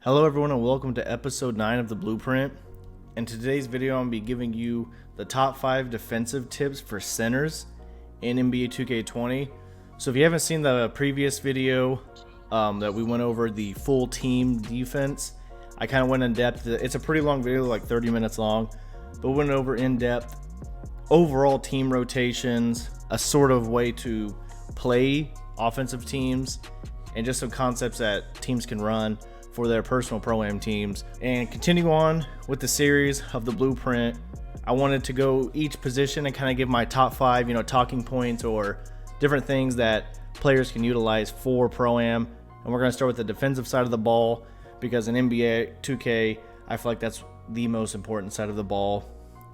Hello everyone and welcome to episode 9 of the Blueprint. In today's video I'm going to be giving you the top 5 defensive tips for centers in NBA 2K20. So if you haven't seen the previous video that we went over the full team defense, I kind of went in depth. It's a pretty long video, like 30 minutes long, but we went over in depth overall team rotations, a sort of way to play offensive teams, and just some concepts that teams can run for their personal pro-am teams. And continue on with the series of the Blueprint, I wanted to go each position and kind of give my top 5 talking points or different things that players can utilize for pro-am. And we're going to start with the defensive side of the ball, because in NBA 2K I feel like that's the most important side of the ball.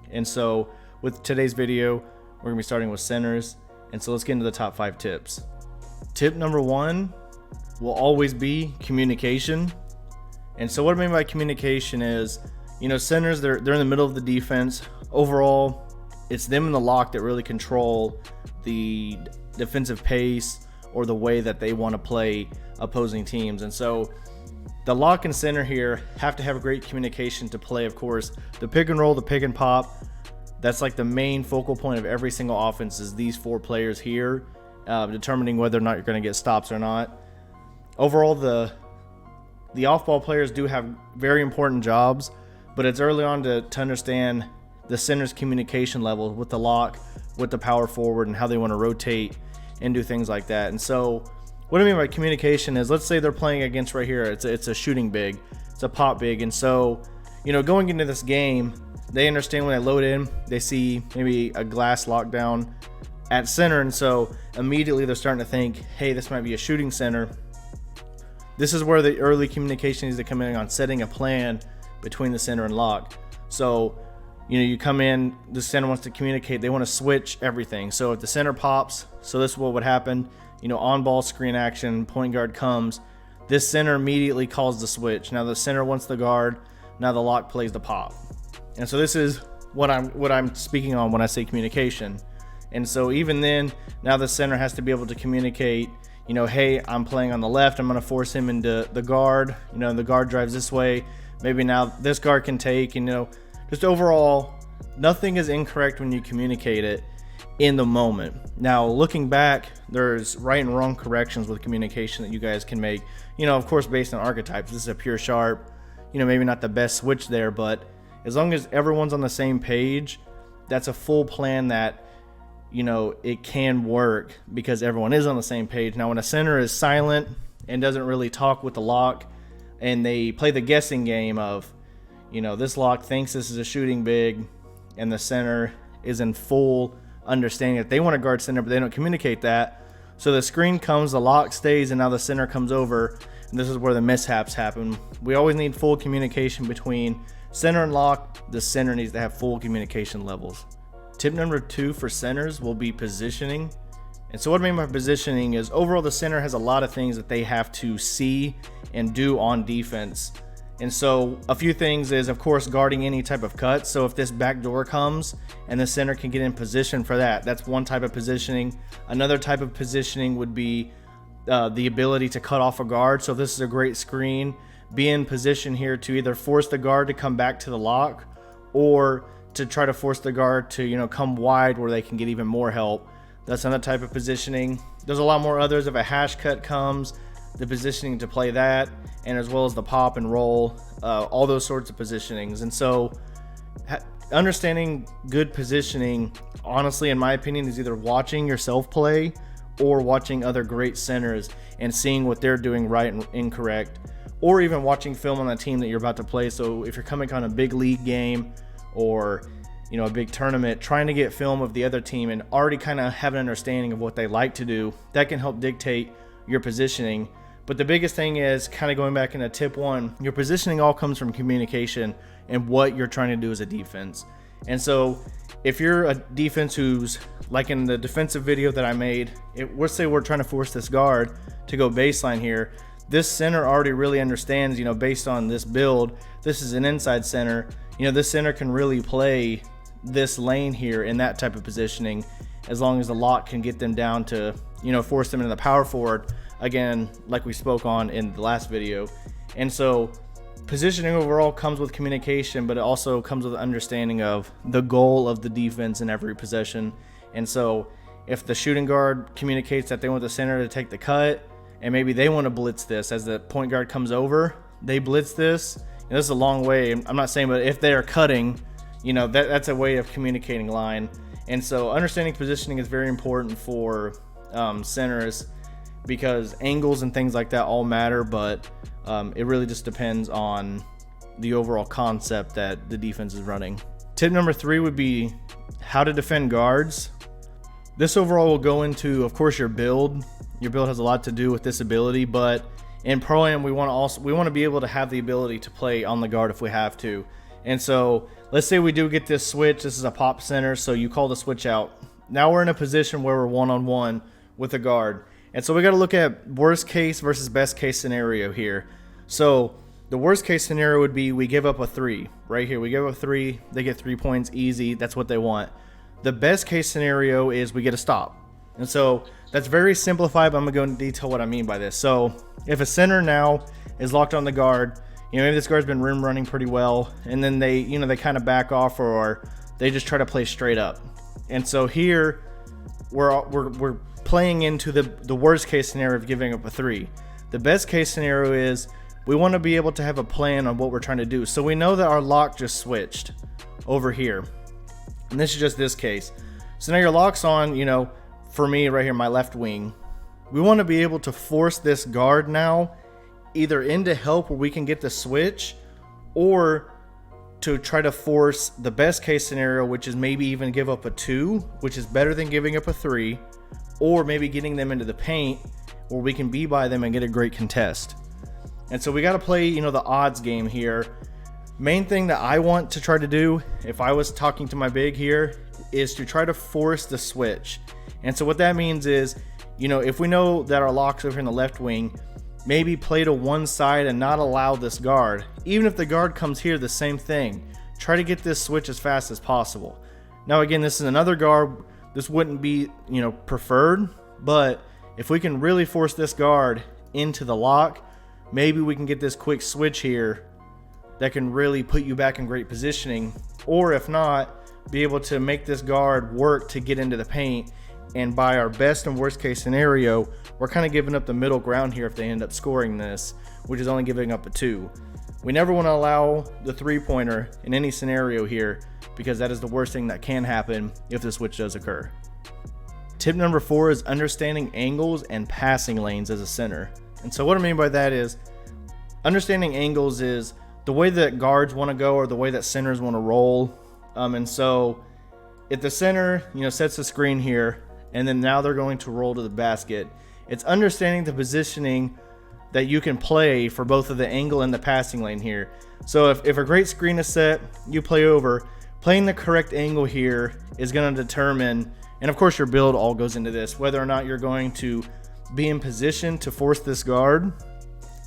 And so with today's video we're going to be starting with centers, and so let's get into the top 5 tips. Tip number 1 will always be communication. And so what I mean by communication is, centers, they're in the middle of the defense. Overall, it's them in the lock that really control the defensive pace or the way that they want to play opposing teams. And so the lock and center here have to have a great communication to play, of course. The pick and roll, the pick and pop, that's like the main focal point of every single offense, is these 4 players here, determining whether or not you're going to get stops or not. Overall, the off-ball players do have very important jobs, but it's early on to understand the center's communication level with the lock, with the power forward, and how they want to rotate and do things like that. And so what I mean by communication is, let's say they're playing against right here, it's a shooting big, it's a pop big, and so going into this game, they understand when they load in, they see maybe a glass lockdown at center, and so immediately they're starting to think, hey, this might be a shooting center. This is where the early communication needs to come in on setting a plan between the center and lock. So, you come in, the center wants to communicate, they want to switch everything. So if the center pops, so this is what would happen, on ball screen action, point guard comes, this center immediately calls the switch. Now the center wants the guard, now the lock plays the pop. And so this is what I'm speaking on when I say communication. And so even then, now the center has to be able to communicate, hey, I'm playing on the left, I'm going to force him into the guard, the guard drives this way, maybe now this guard can take, just overall, nothing is incorrect when you communicate it in the moment. Now, looking back, there's right and wrong corrections with communication that you guys can make, of course, based on archetypes. This is a pure sharp, maybe not the best switch there, but as long as everyone's on the same page, that's a full plan that it can work because everyone is on the same page. Now, when a center is silent and doesn't really talk with the lock, and they play the guessing game of, this lock thinks this is a shooting big, and the center is in full understanding that they want to guard center, but they don't communicate that. So the screen comes, the lock stays, and now the center comes over, and this is where the mishaps happen. We always need full communication between center and lock. The center needs to have full communication levels. Tip number 2 for centers will be positioning. And so what I mean by positioning is, overall the center has a lot of things that they have to see and do on defense. And so a few things is, of course, guarding any type of cut. So if this back door comes and the center can get in position for that, that's one type of positioning. Another type of positioning would be the ability to cut off a guard. So if this is a great screen, be in position here to either force the guard to come back to the lock, or to try to force the guard to come wide where they can get even more help. That's another type of positioning. There's a lot more others. If a hash cut comes, the positioning to play that, and as well as the pop and roll, all those sorts of positionings. And so understanding good positioning, honestly, in my opinion, is either watching yourself play or watching other great centers and seeing what they're doing right and incorrect, or even watching film on the team that you're about to play. So if you're coming on a big league game or a big tournament, trying to get film of the other team and already kind of have an understanding of what they like to do, that can help dictate your positioning. But the biggest thing is, kind of going back into tip 1, your positioning all comes from communication and what you're trying to do as a defense. And so if you're a defense who's, like in the defensive video that I made, let's say we're trying to force this guard to go baseline here, this center already really understands, based on this build, this is an inside center. This center can really play this lane here in that type of positioning, as long as the lock can get them down to, force them into the power forward, again, like we spoke on in the last video. And so positioning overall comes with communication, but it also comes with understanding of the goal of the defense in every possession. And so if the shooting guard communicates that they want the center to take the cut, and maybe they want to blitz this as the point guard comes over, they blitz this. And this is a long way. I'm not saying, but if they are cutting, you know, that's a way of communicating line. And so understanding positioning is very important for centers, because angles and things like that all matter, but it really just depends on the overall concept that the defense is running. Tip number 3 would be how to defend guards. This overall will go into, of course, your build. Your build has a lot to do with this ability, but in Pro-Am, we want to be able to have the ability to play on the guard if we have to. And so let's say we do get this switch. This is a pop center, so you call the switch out. Now we're in a position where we're one-on-one with a guard. And so we got to look at worst case versus best case scenario here. So the worst case scenario would be we give up a 3 right here. We give up 3, they get 3 points, easy. That's what they want. The best case scenario is we get a stop. And so that's very simplified, but I'm going to go into detail what I mean by this. So if a center now is locked on the guard, you know, maybe this guard's been rim running pretty well, and then they, you know, they kind of back off, or they just try to play straight up. And so here we're playing into the worst case scenario of giving up a 3. The best case scenario is we want to be able to have a plan on what we're trying to do. So we know that our lock just switched over here, and this is just this case. So now your lock's on, you know, for me right here, my left wing. We want to be able to force this guard now either into help where we can get the switch, or to try to force the best case scenario, which is maybe even give up a 2, which is better than giving up a 3, or maybe getting them into the paint where we can be by them and get a great contest. And so we got to play, you know, the odds game here. Main thing that I want to try to do, if I was talking to my big here, is to try to force the switch. And so what that means is, you know, if we know that our lock's over in the left wing, maybe play to one side and not allow this guard. Even if the guard comes here, the same thing. Try to get this switch as fast as possible. Now again, this is another guard. This wouldn't be, you know, preferred, but if we can really force this guard into the lock, maybe we can get this quick switch here that can really put you back in great positioning. Or if not, be able to make this guard work to get into the paint. And by our best and worst case scenario, we're kind of giving up the middle ground here if they end up scoring this, which is only giving up a 2. We never want to allow the 3-pointer in any scenario here, because that is the worst thing that can happen if the switch does occur. Tip number 4 is understanding angles and passing lanes as a center. And so what I mean by that is, understanding angles is the way that guards want to go or the way that centers want to roll. And so if the center, you know, sets the screen here, and then now they're going to roll to the basket, it's understanding the positioning that you can play for both of the angle and the passing lane here. So if a great screen is set, you play over, playing the correct angle here is going to determine, and of course your build all goes into this, whether or not you're going to be in position to force this guard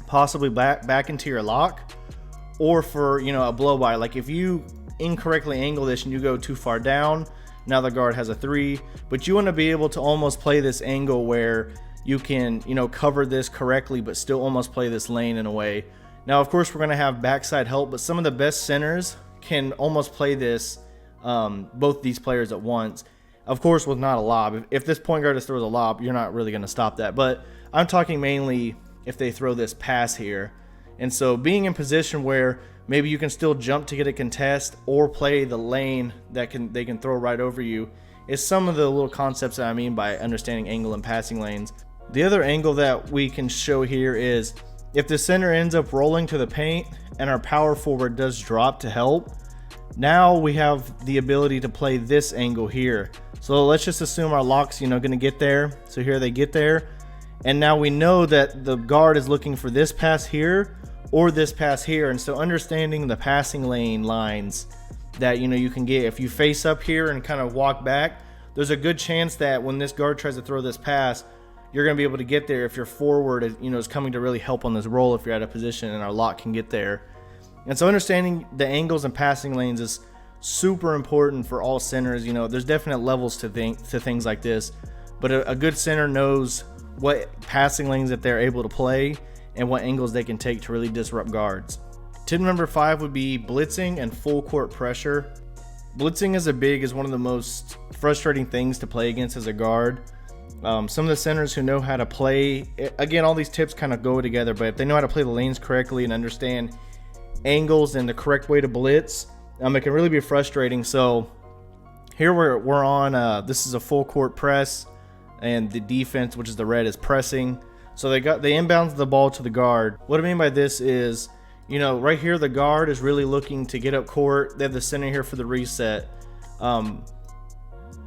possibly back into your lock, or for, you know, a blow by. Like if you incorrectly angle this and you go too far down, now the guard has a 3, but you want to be able to almost play this angle where you can, you know, cover this correctly but still almost play this lane in a way. Now of course we're going to have backside help, but some of the best centers can almost play this, both these players at once, of course with not a lob. If this point guard just throws a lob, you're not really going to stop that, but I'm talking mainly if they throw this pass here. And so being in position where maybe you can still jump to get a contest or play the lane that they can throw right over you is some of the little concepts that I mean by understanding angle and passing lanes. The other angle that we can show here is if the center ends up rolling to the paint and our power forward does drop to help, now we have the ability to play this angle here. So let's just assume our lock's, you know, going to get there. So here they get there, and now we know that the guard is looking for this pass here or this pass here. And so understanding the passing lane lines that, you know, you can get if you face up here and kind of walk back, there's a good chance that when this guard tries to throw this pass, you're going to be able to get there if your forward, you know, is coming to really help on this roll if you're out of position and our lock can get there. And so understanding the angles and passing lanes is super important for all centers. You know, there's definite levels to things like this, but a good center knows what passing lanes that they're able to play and what angles they can take to really disrupt guards. Tip number 5 would be blitzing and full court pressure. Blitzing as a big is one of the most frustrating things to play against as a guard. Some of the centers who know how to play, again, all these tips kind of go together, but if they know how to play the lanes correctly and understand angles and the correct way to blitz, it can really be frustrating. So here we're on, this is a full court press, and the defense, which is the red, is pressing. So they inbounds the ball to the guard. What I mean by this is, you know, right here the guard is really looking to get up court. They have the center here for the reset.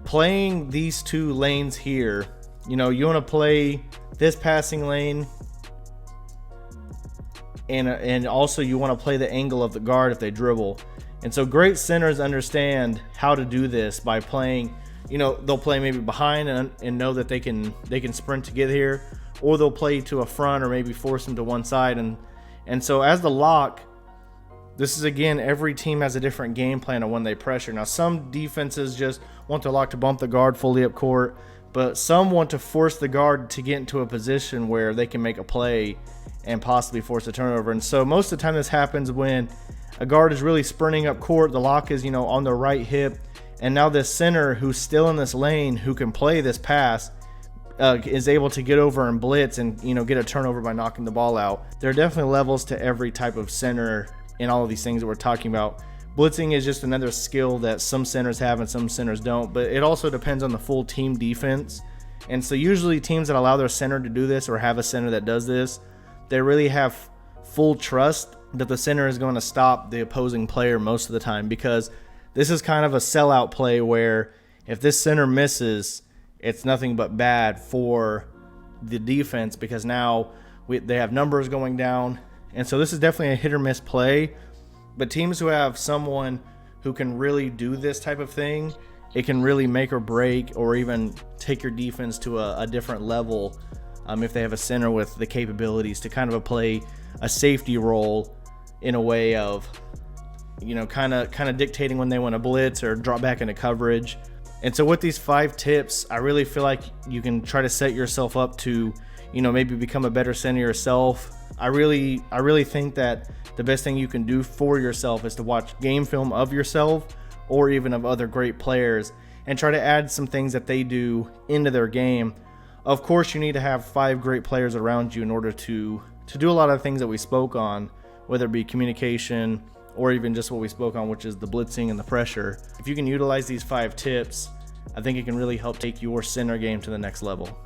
Playing these two lanes here, you know, you want to play this passing lane, and also you want to play the angle of the guard if they dribble. And so great centers understand how to do this by playing, you know, they'll play maybe behind and know that they can sprint to get here, or they'll play to a front or maybe force them to one side. And so as the lock, this is, again, every team has a different game plan on when they pressure. Now, some defenses just want their lock to bump the guard fully up court, but some want to force the guard to get into a position where they can make a play and possibly force a turnover. And so most of the time this happens when a guard is really sprinting up court, the lock is, you know, on the right hip, and now this center who's still in this lane who can play this pass is able to get over and blitz and, you know, get a turnover by knocking the ball out. There are definitely levels to every type of center in all of these things that we're talking about. Blitzing is just another skill that some centers have and some centers don't, but it also depends on the full team defense. And so usually teams that allow their center to do this or have a center that does this, they really have full trust that the center is going to stop the opposing player most of the time, because this is kind of a sellout play where if this center misses, it's nothing but bad for the defense, because now they have numbers going down. And so this is definitely a hit or miss play. But teams who have someone who can really do this type of thing, it can really make or break, or even take your defense to a different level if they have a center with the capabilities to kind of play a safety role in a way of, you know, kind of dictating when they want to blitz or drop back into coverage. And so with these 5 tips, I really feel like you can try to set yourself up to, you know, maybe become a better center yourself. I really think that the best thing you can do for yourself is to watch game film of yourself or even of other great players and try to add some things that they do into their game. Of course, you need to have 5 great players around you in order to do a lot of things that we spoke on, whether it be communication or even just what we spoke on, which is the blitzing and the pressure. If you can utilize these 5 tips, I think it can really help take your center game to the next level.